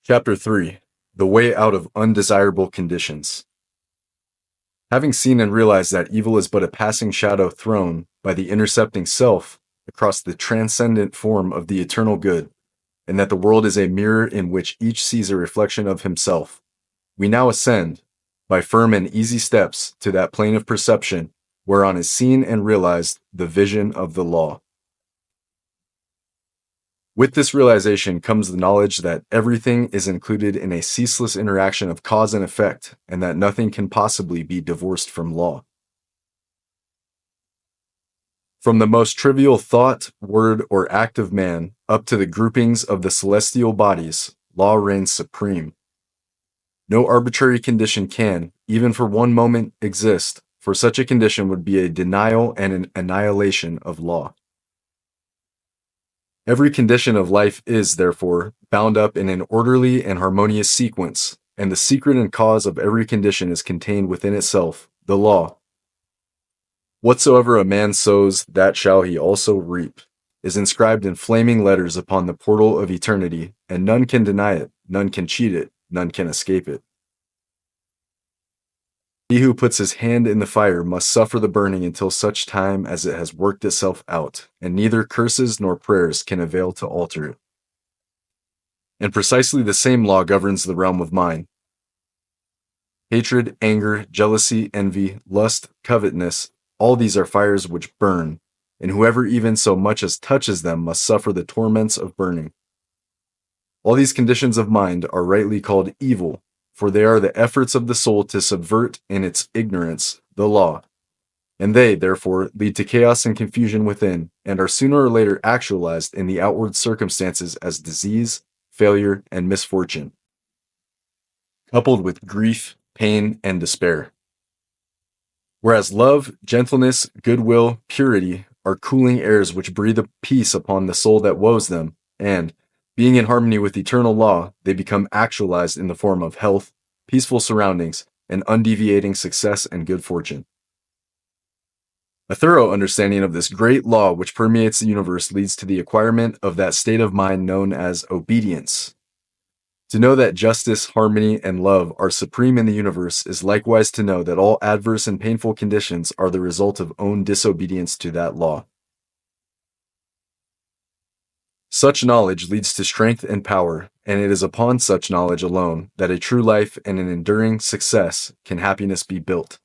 Chapter 3. The Way Out of Undesirable Conditions. Having seen and realized that evil is but a passing shadow thrown by the intercepting self across the transcendent form of the eternal good, and that the world is a mirror in which each sees a reflection of himself, we now ascend, by firm and easy steps, to that plane of perception whereon is seen and realized the vision of the law. With this realization comes the knowledge that everything is included in a ceaseless interaction of cause and effect, and that nothing can possibly be divorced from law. From the most trivial thought, word, or act of man, up to the groupings of the celestial bodies, law reigns supreme. No arbitrary condition can, even for one moment, exist, for such a condition would be a denial and an annihilation of law. Every condition of life is, therefore, bound up in an orderly and harmonious sequence, and the secret and cause of every condition is contained within itself, the law. Whatsoever a man sows, that shall he also reap, is inscribed in flaming letters upon the portal of eternity, and none can deny it, none can cheat it, none can escape it. He who puts his hand in the fire must suffer the burning until such time as it has worked itself out, and neither curses nor prayers can avail to alter it. And precisely the same law governs the realm of mind. Hatred, anger, jealousy, envy, lust, covetousness, all these are fires which burn, and whoever even so much as touches them must suffer the torments of burning. All these conditions of mind are rightly called evil, for they are the efforts of the soul to subvert in its ignorance the law, and they, therefore, lead to chaos and confusion within, and are sooner or later actualized in the outward circumstances as disease, failure, and misfortune, coupled with grief, pain, and despair. Whereas love, gentleness, goodwill, purity are cooling airs which breathe a peace upon the soul that woes them, and, being in harmony with eternal law, they become actualized in the form of health, peaceful surroundings, and undeviating success and good fortune. A thorough understanding of this great law which permeates the universe leads to the acquirement of that state of mind known as obedience. To know that justice, harmony, and love are supreme in the universe is likewise to know that all adverse and painful conditions are the result of own disobedience to that law. Such knowledge leads to strength and power, and it is upon such knowledge alone that a true life and an enduring success can happiness be built.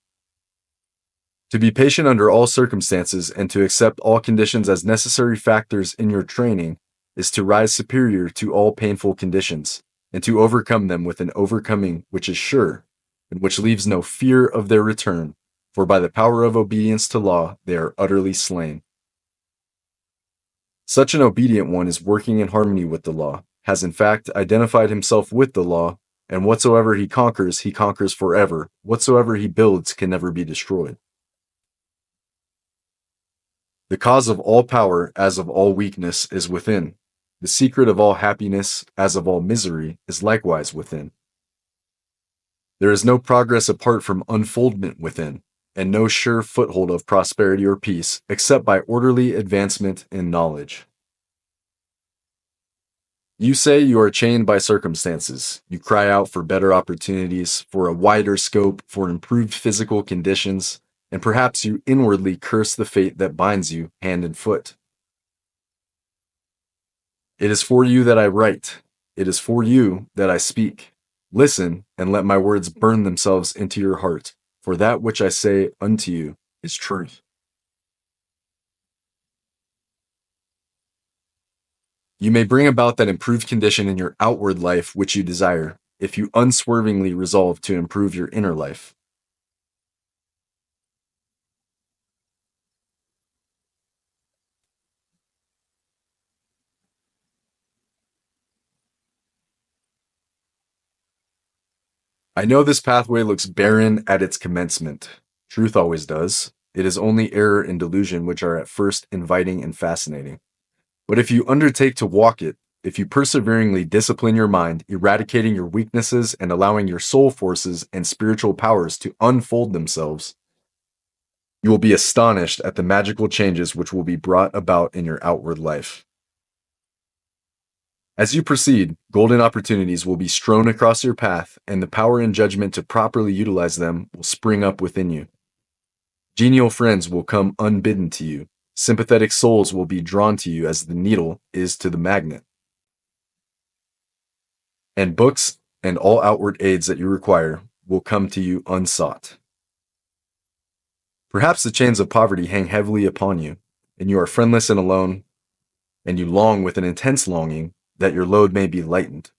To be patient under all circumstances and to accept all conditions as necessary factors in your training is to rise superior to all painful conditions, and to overcome them with an overcoming which is sure, and which leaves no fear of their return, for by the power of obedience to law they are utterly slain. Such an obedient one is working in harmony with the law, has in fact identified himself with the law, and whatsoever he conquers forever. Whatsoever he builds can never be destroyed. The cause of all power, as of all weakness, is within. The secret of all happiness, as of all misery, is likewise within. There is no progress apart from unfoldment within, and no sure foothold of prosperity or peace except by orderly advancement in knowledge. You say you are chained by circumstances. You cry out for better opportunities, for a wider scope, for improved physical conditions, and perhaps you inwardly curse the fate that binds you hand and foot. It is for you that I write. It is for you that I speak. Listen, and let my words burn themselves into your heart, for that which I say unto you is truth. You may bring about that improved condition in your outward life which you desire, if you unswervingly resolve to improve your inner life. I know this pathway looks barren at its commencement. Truth always does. It is only error and delusion which are at first inviting and fascinating. But if you undertake to walk it, if you perseveringly discipline your mind, eradicating your weaknesses and allowing your soul forces and spiritual powers to unfold themselves, you will be astonished at the magical changes which will be brought about in your outward life. As you proceed, golden opportunities will be strewn across your path, and the power and judgment to properly utilize them will spring up within you. Genial friends will come unbidden to you. Sympathetic souls will be drawn to you as the needle is to the magnet. And books and all outward aids that you require will come to you unsought. Perhaps the chains of poverty hang heavily upon you, and you are friendless and alone, and you long with an intense longing that your load may be lightened.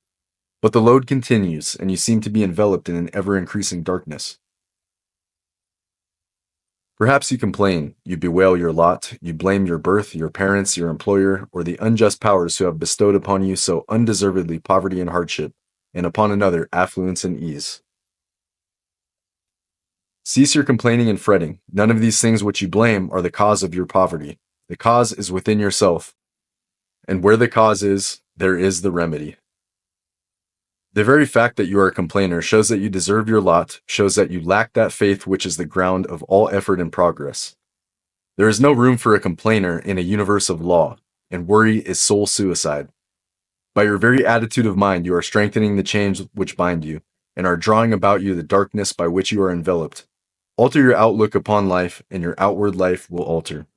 But the load continues, and you seem to be enveloped in an ever-increasing darkness. Perhaps you complain, you bewail your lot, you blame your birth, your parents, your employer, or the unjust powers who have bestowed upon you so undeservedly poverty and hardship, and upon another affluence and ease. Cease your complaining and fretting. None of these things which you blame are the cause of your poverty. The cause is within yourself, and where the cause is, there is the remedy. The very fact that you are a complainer shows that you deserve your lot, shows that you lack that faith which is the ground of all effort and progress. There is no room for a complainer in a universe of law, and worry is soul suicide. By your very attitude of mind, you are strengthening the chains which bind you, and are drawing about you the darkness by which you are enveloped. Alter your outlook upon life, and your outward life will alter.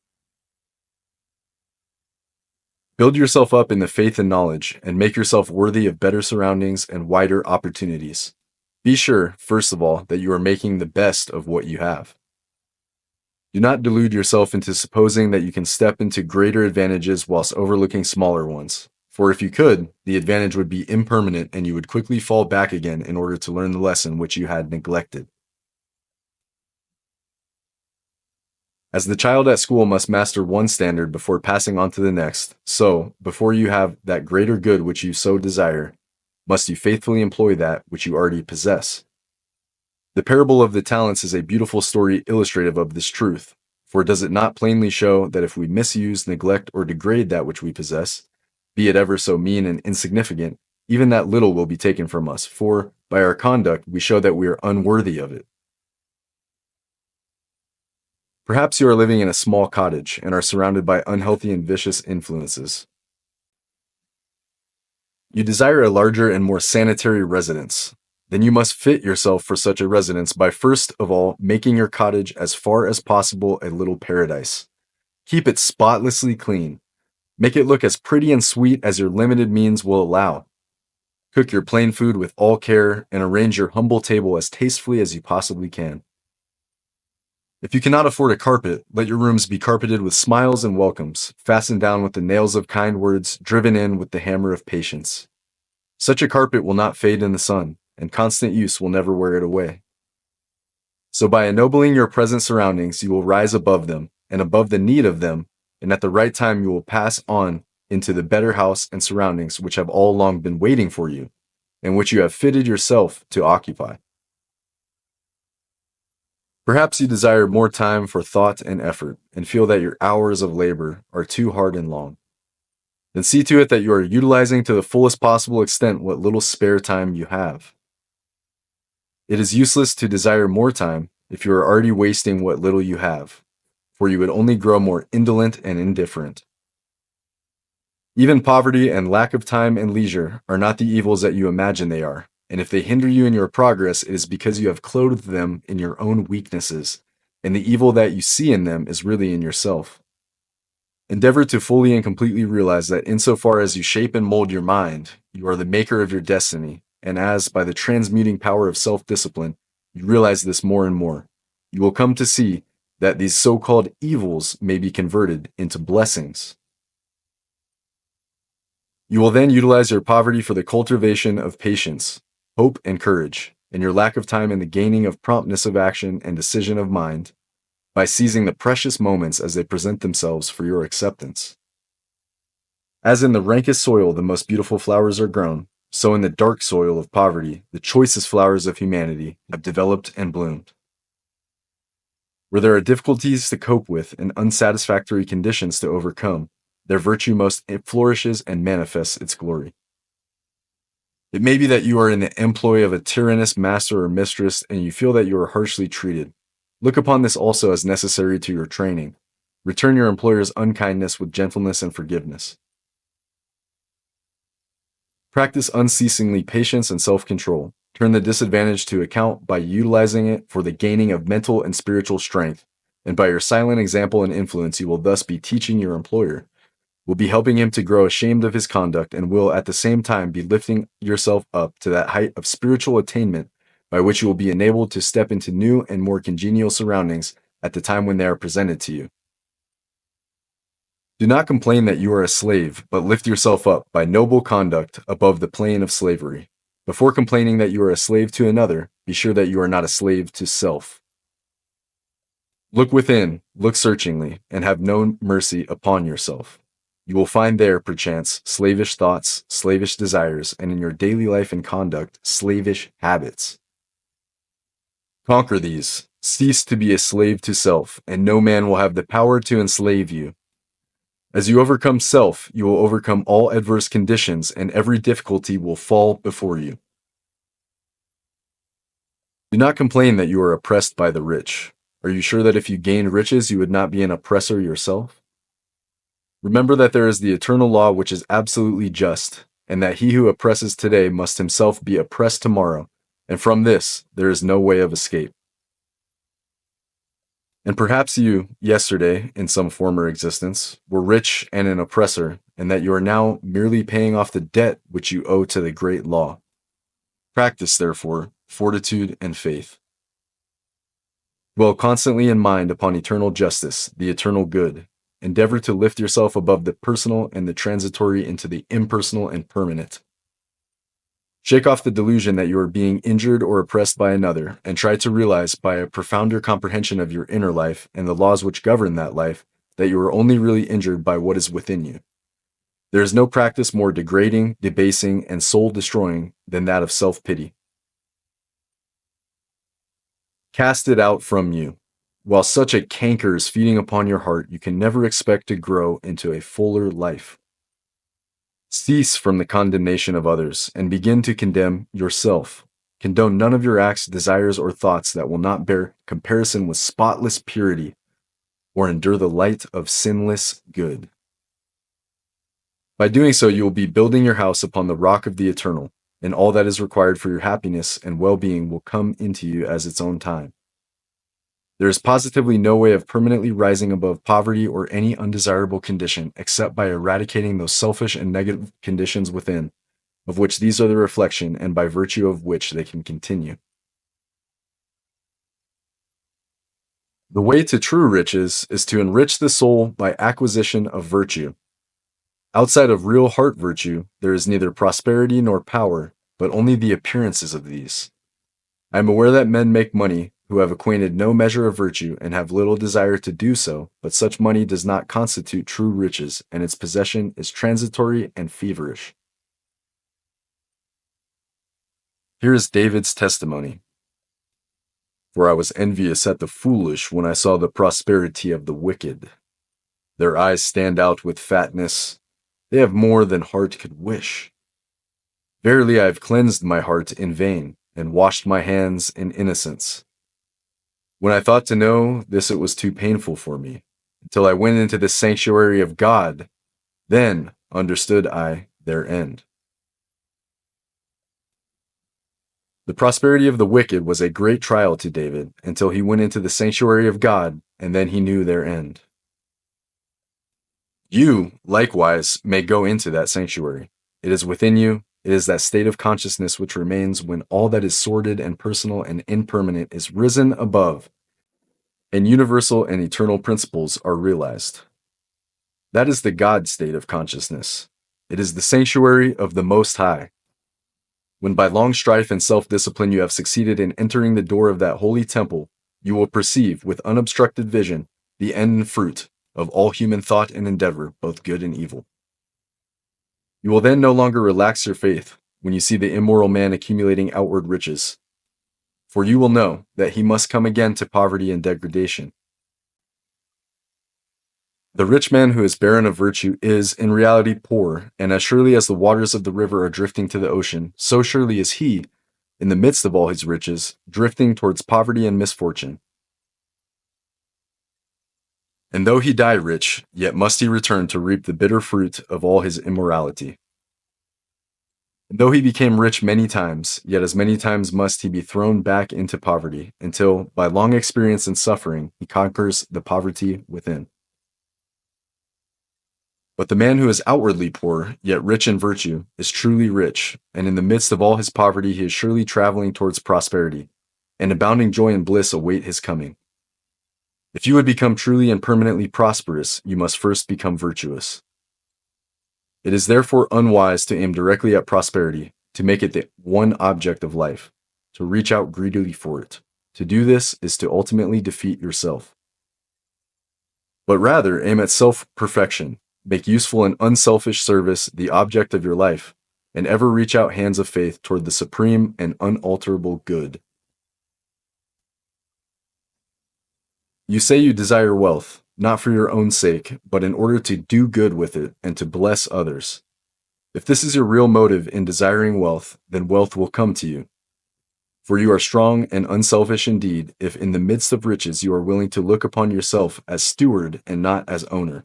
Build yourself up in the faith and knowledge, and make yourself worthy of better surroundings and wider opportunities. Be sure, first of all, that you are making the best of what you have. Do not delude yourself into supposing that you can step into greater advantages whilst overlooking smaller ones. For if you could, the advantage would be impermanent and you would quickly fall back again in order to learn the lesson which you had neglected. As the child at school must master one standard before passing on to the next, so, before you have that greater good which you so desire, must you faithfully employ that which you already possess. The parable of the talents is a beautiful story illustrative of this truth, for does it not plainly show that if we misuse, neglect, or degrade that which we possess, be it ever so mean and insignificant, even that little will be taken from us, for, by our conduct, we show that we are unworthy of it. Perhaps you are living in a small cottage and are surrounded by unhealthy and vicious influences. You desire a larger and more sanitary residence. Then you must fit yourself for such a residence by first of all making your cottage as far as possible a little paradise. Keep it spotlessly clean. Make it look as pretty and sweet as your limited means will allow. Cook your plain food with all care and arrange your humble table as tastefully as you possibly can. If you cannot afford a carpet, let your rooms be carpeted with smiles and welcomes, fastened down with the nails of kind words, driven in with the hammer of patience. Such a carpet will not fade in the sun, and constant use will never wear it away. So by ennobling your present surroundings, you will rise above them, and above the need of them, and at the right time you will pass on into the better house and surroundings which have all along been waiting for you, and which you have fitted yourself to occupy. Perhaps you desire more time for thought and effort, and feel that your hours of labor are too hard and long. Then see to it that you are utilizing to the fullest possible extent what little spare time you have. It is useless to desire more time if you are already wasting what little you have, for you would only grow more indolent and indifferent. Even poverty and lack of time and leisure are not the evils that you imagine they are. And if they hinder you in your progress, it is because you have clothed them in your own weaknesses, and the evil that you see in them is really in yourself. Endeavor to fully and completely realize that insofar as you shape and mold your mind, you are the maker of your destiny, and as, by the transmuting power of self-discipline, you realize this more and more, you will come to see that these so-called evils may be converted into blessings. You will then utilize your poverty for the cultivation of patience, hope, and courage, and your lack of time in the gaining of promptness of action and decision of mind, by seizing the precious moments as they present themselves for your acceptance. As in the rankest soil the most beautiful flowers are grown, so in the dark soil of poverty the choicest flowers of humanity have developed and bloomed. Where there are difficulties to cope with and unsatisfactory conditions to overcome, their virtue most flourishes and manifests its glory. It may be that you are in the employ of a tyrannous master or mistress and you feel that you are harshly treated. Look upon this also as necessary to your training. Return your employer's unkindness with gentleness and forgiveness. Practice unceasingly patience and self-control. Turn the disadvantage to account by utilizing it for the gaining of mental and spiritual strength. And by your silent example and influence, you will thus be teaching your employer, will be helping him to grow ashamed of his conduct, and will at the same time be lifting yourself up to that height of spiritual attainment by which you will be enabled to step into new and more congenial surroundings at the time when they are presented to you. Do not complain that you are a slave, but lift yourself up by noble conduct above the plane of slavery. Before complaining that you are a slave to another, be sure that you are not a slave to self. Look within, look searchingly, and have no mercy upon yourself. You will find there, perchance, slavish thoughts, slavish desires, and in your daily life and conduct, slavish habits. Conquer these. Cease to be a slave to self, and no man will have the power to enslave you. As you overcome self, you will overcome all adverse conditions, and every difficulty will fall before you. Do not complain that you are oppressed by the rich. Are you sure that if you gained riches, you would not be an oppressor yourself? Remember that there is the eternal law which is absolutely just, and that he who oppresses today must himself be oppressed tomorrow, and from this there is no way of escape. And perhaps you, yesterday, in some former existence, were rich and an oppressor, and that you are now merely paying off the debt which you owe to the great law. Practice, therefore, fortitude and faith. Dwell constantly in mind upon eternal justice, the eternal good. Endeavor to lift yourself above the personal and the transitory into the impersonal and permanent. Shake off the delusion that you are being injured or oppressed by another, and try to realize by a profounder comprehension of your inner life and the laws which govern that life, that you are only really injured by what is within you. There is no practice more degrading, debasing, and soul-destroying than that of self-pity. Cast it out from you. While such a canker is feeding upon your heart, you can never expect to grow into a fuller life. Cease from the condemnation of others, and begin to condemn yourself. Condone none of your acts, desires, or thoughts that will not bear comparison with spotless purity, or endure the light of sinless good. By doing so, you will be building your house upon the rock of the eternal, and all that is required for your happiness and well-being will come into you as its own time. There is positively no way of permanently rising above poverty or any undesirable condition except by eradicating those selfish and negative conditions within, of which these are the reflection and by virtue of which they can continue. The way to true riches is to enrich the soul by acquisition of virtue. Outside of real heart virtue, there is neither prosperity nor power, but only the appearances of these. I am aware that men make money who have acquainted no measure of virtue and have little desire to do so, but such money does not constitute true riches, and its possession is transitory and feverish. Here is David's testimony. For I was envious at the foolish when I saw the prosperity of the wicked. Their eyes stand out with fatness. They have more than heart could wish. Verily I have cleansed my heart in vain, and washed my hands in innocence. When I thought to know this, it was too painful for me, until I went into the sanctuary of God. Then understood I their end. The prosperity of the wicked was a great trial to David, until he went into the sanctuary of God, and then he knew their end. You, likewise, may go into that sanctuary. It is within you. It is that state of consciousness which remains when all that is sordid and personal and impermanent is risen above, and universal and eternal principles are realized. That is the God state of consciousness. It is the sanctuary of the Most High. When by long strife and self-discipline you have succeeded in entering the door of that holy temple, you will perceive with unobstructed vision the end and fruit of all human thought and endeavor, both good and evil. You will then no longer relax your faith when you see the immoral man accumulating outward riches, for you will know that he must come again to poverty and degradation. The rich man who is barren of virtue is, in reality, poor, and as surely as the waters of the river are drifting to the ocean, so surely is he, in the midst of all his riches, drifting towards poverty and misfortune. And though he die rich, yet must he return to reap the bitter fruit of all his immorality. And though he became rich many times, yet as many times must he be thrown back into poverty, until, by long experience and suffering, he conquers the poverty within. But the man who is outwardly poor, yet rich in virtue, is truly rich, and in the midst of all his poverty he is surely traveling towards prosperity, and abounding joy and bliss await his coming. If you would become truly and permanently prosperous, you must first become virtuous. It is therefore unwise to aim directly at prosperity, to make it the one object of life, to reach out greedily for it. To do this is to ultimately defeat yourself. But rather aim at self-perfection, make useful and unselfish service the object of your life, and ever reach out hands of faith toward the supreme and unalterable good. You say you desire wealth, not for your own sake, but in order to do good with it and to bless others. If this is your real motive in desiring wealth, then wealth will come to you. For you are strong and unselfish indeed if in the midst of riches you are willing to look upon yourself as steward and not as owner.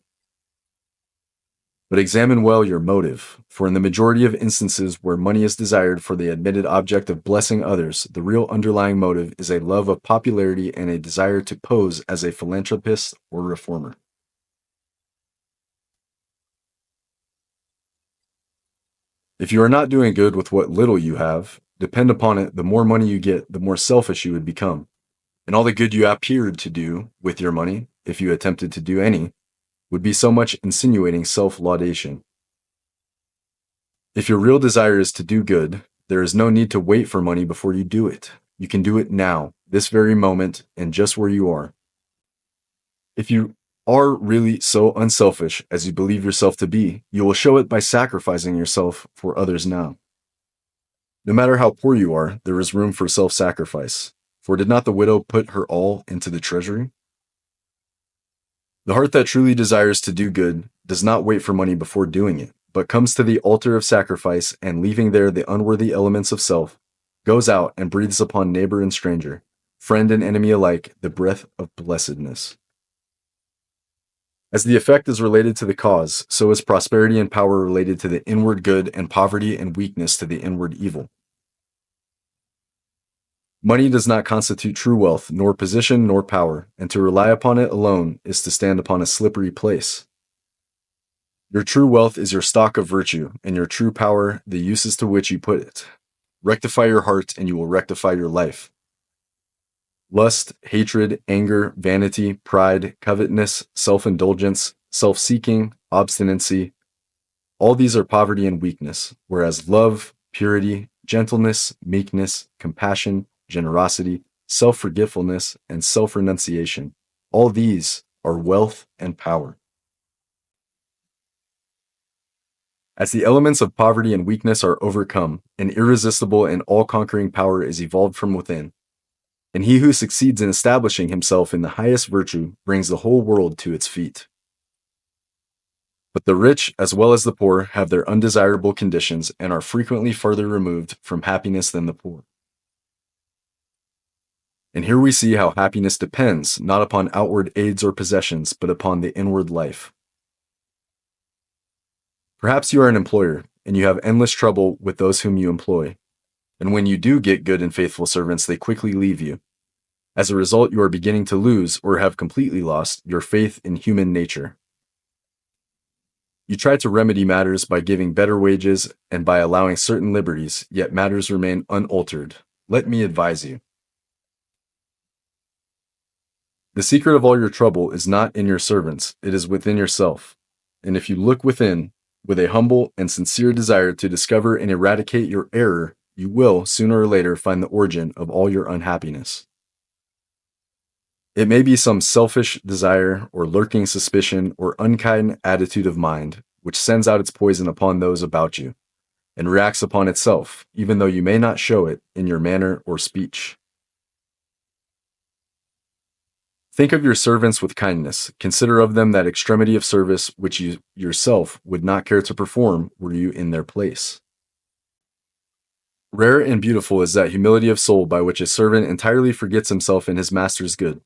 But examine well your motive, for in the majority of instances where money is desired for the admitted object of blessing others, the real underlying motive is a love of popularity and a desire to pose as a philanthropist or reformer. If you are not doing good with what little you have, depend upon it, the more money you get, the more selfish you would become. And all the good you appeared to do with your money, if you attempted to do any, would be so much insinuating self-laudation. If your real desire is to do good, there is no need to wait for money before you do it. You can do it now, this very moment, and just where you are. If you are really so unselfish as you believe yourself to be, you will show it by sacrificing yourself for others now. No matter how poor you are, there is room for self-sacrifice. For did not the widow put her all into the treasury? The heart that truly desires to do good does not wait for money before doing it, but comes to the altar of sacrifice and, leaving there the unworthy elements of self, goes out and breathes upon neighbor and stranger, friend and enemy alike, the breath of blessedness. As the effect is related to the cause, so is prosperity and power related to the inward good and poverty and weakness to the inward evil. Money does not constitute true wealth, nor position, nor power, and to rely upon it alone is to stand upon a slippery place. Your true wealth is your stock of virtue, and your true power the uses to which you put it. Rectify your heart, and you will rectify your life. Lust, hatred, anger, vanity, pride, covetousness, self-indulgence, self-seeking, obstinacy, all these are poverty and weakness, whereas love, purity, gentleness, meekness, compassion, generosity, self-forgetfulness, and self-renunciation, all these are wealth and power. As the elements of poverty and weakness are overcome, an irresistible and all-conquering power is evolved from within, and he who succeeds in establishing himself in the highest virtue brings the whole world to its feet. But the rich, as well as the poor, have their undesirable conditions and are frequently further removed from happiness than the poor. And here we see how happiness depends not upon outward aids or possessions, but upon the inward life. Perhaps you are an employer, and you have endless trouble with those whom you employ. And when you do get good and faithful servants, they quickly leave you. As a result, you are beginning to lose, or have completely lost, your faith in human nature. You try to remedy matters by giving better wages and by allowing certain liberties, yet matters remain unaltered. Let me advise you. The secret of all your trouble is not in your servants, it is within yourself. And if you look within, with a humble and sincere desire to discover and eradicate your error, you will, sooner or later, find the origin of all your unhappiness. It may be some selfish desire or lurking suspicion or unkind attitude of mind which sends out its poison upon those about you, and reacts upon itself, even though you may not show it in your manner or speech. Think of your servants with kindness. Consider of them that extremity of service which you yourself would not care to perform were you in their place. Rare and beautiful is that humility of soul by which a servant entirely forgets himself in his master's good,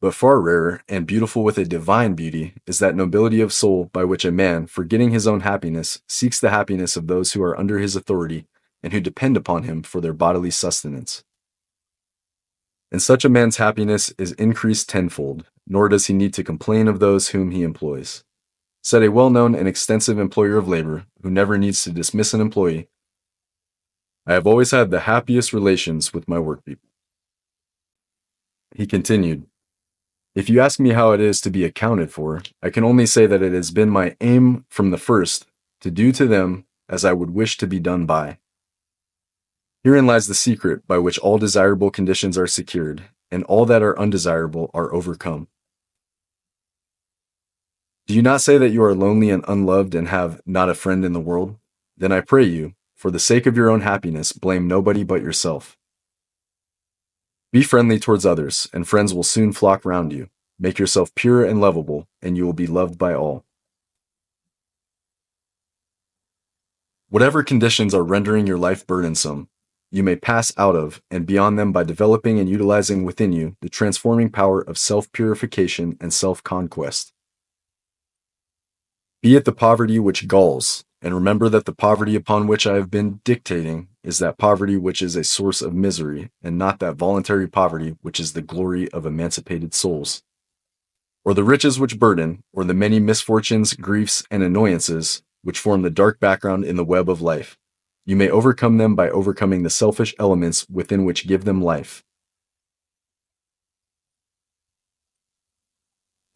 But far rarer and beautiful with a divine beauty is that nobility of soul by which a man, forgetting his own happiness, seeks the happiness of those who are under his authority and who depend upon him for their bodily sustenance. And such a man's happiness is increased tenfold, nor does he need to complain of those whom he employs. Said a well-known and extensive employer of labor, who never needs to dismiss an employee, "I have always had the happiest relations with my workpeople." He continued, "If you ask me how it is to be accounted for, I can only say that it has been my aim from the first to do to them as I would wish to be done by." Herein lies the secret by which all desirable conditions are secured, and all that are undesirable are overcome. Do you not say that you are lonely and unloved and have not a friend in the world? Then I pray you, for the sake of your own happiness, blame nobody but yourself. Be friendly towards others, and friends will soon flock round you. Make yourself pure and lovable, and you will be loved by all. Whatever conditions are rendering your life burdensome, you may pass out of and beyond them by developing and utilizing within you the transforming power of self-purification and self-conquest. Be it the poverty which galls, and remember that the poverty upon which I have been dictating is that poverty which is a source of misery, and not that voluntary poverty which is the glory of emancipated souls. Or the riches which burden, or the many misfortunes, griefs, and annoyances which form the dark background in the web of life. You may overcome them by overcoming the selfish elements within which give them life.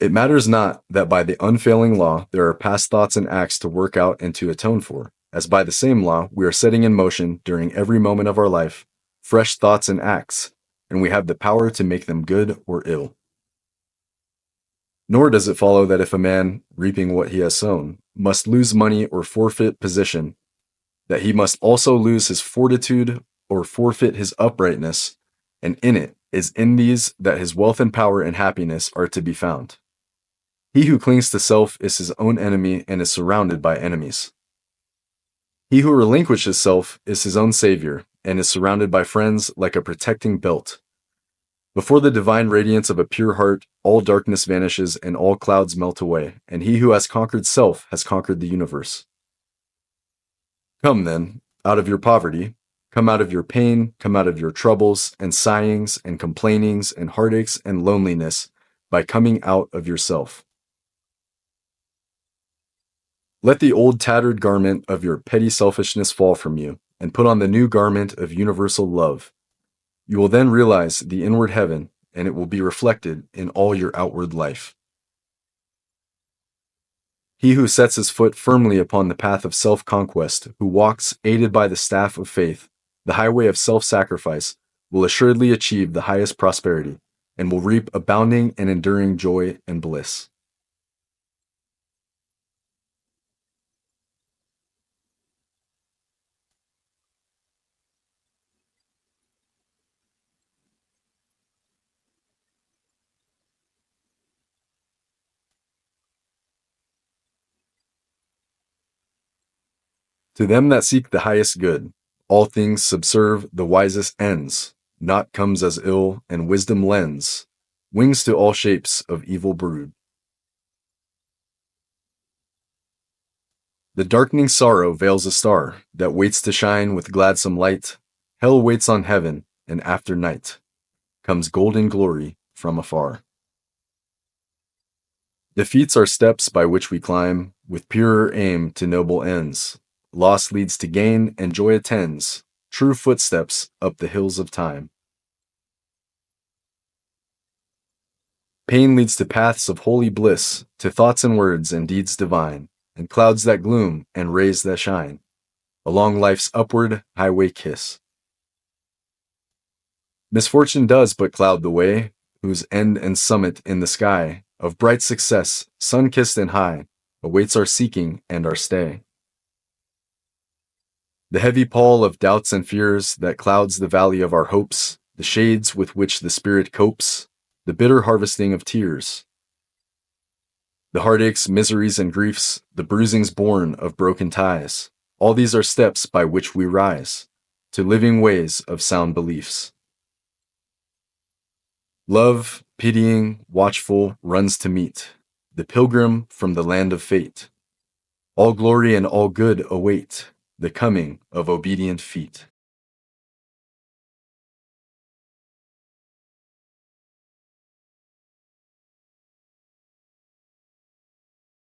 It matters not that by the unfailing law there are past thoughts and acts to work out and to atone for, as by the same law we are setting in motion during every moment of our life fresh thoughts and acts, and we have the power to make them good or ill. Nor does it follow that if a man, reaping what he has sown, must lose money or forfeit position, that he must also lose his fortitude or forfeit his uprightness, and in it is in these that his wealth and power and happiness are to be found. He who clings to self is his own enemy and is surrounded by enemies. He who relinquishes self is his own savior and is surrounded by friends like a protecting belt. Before the divine radiance of a pure heart, all darkness vanishes and all clouds melt away, and he who has conquered self has conquered the universe. Come then, out of your poverty, come out of your pain, come out of your troubles and sighings and complainings and heartaches and loneliness by coming out of yourself. Let the old tattered garment of your petty selfishness fall from you, and put on the new garment of universal love. You will then realize the inward heaven, and it will be reflected in all your outward life. He who sets his foot firmly upon the path of self-conquest, who walks, aided by the staff of faith, the highway of self-sacrifice, will assuredly achieve the highest prosperity, and will reap abounding and enduring joy and bliss. To them that seek the highest good, all things subserve the wisest ends. Naught comes as ill, and wisdom lends wings to all shapes of evil brood. The darkening sorrow veils a star that waits to shine with gladsome light. Hell waits on heaven, and after night comes golden glory from afar. Defeats are steps by which we climb, with purer aim to noble ends. Loss leads to gain, and joy attends, true footsteps up the hills of time. Pain leads to paths of holy bliss, to thoughts and words and deeds divine, and clouds that gloom and rays that shine, along life's upward highway kiss. Misfortune does but cloud the way, whose end and summit in the sky of bright success, sun-kissed and high, awaits our seeking and our stay. The heavy pall of doubts and fears that clouds the valley of our hopes, the shades with which the spirit copes, the bitter harvesting of tears. The heartaches, miseries, and griefs, the bruisings born of broken ties, all these are steps by which we rise to living ways of sound beliefs. Love, Pitying, watchful, runs to meet the pilgrim from the land of fate. All glory and all good await the coming of obedient feet.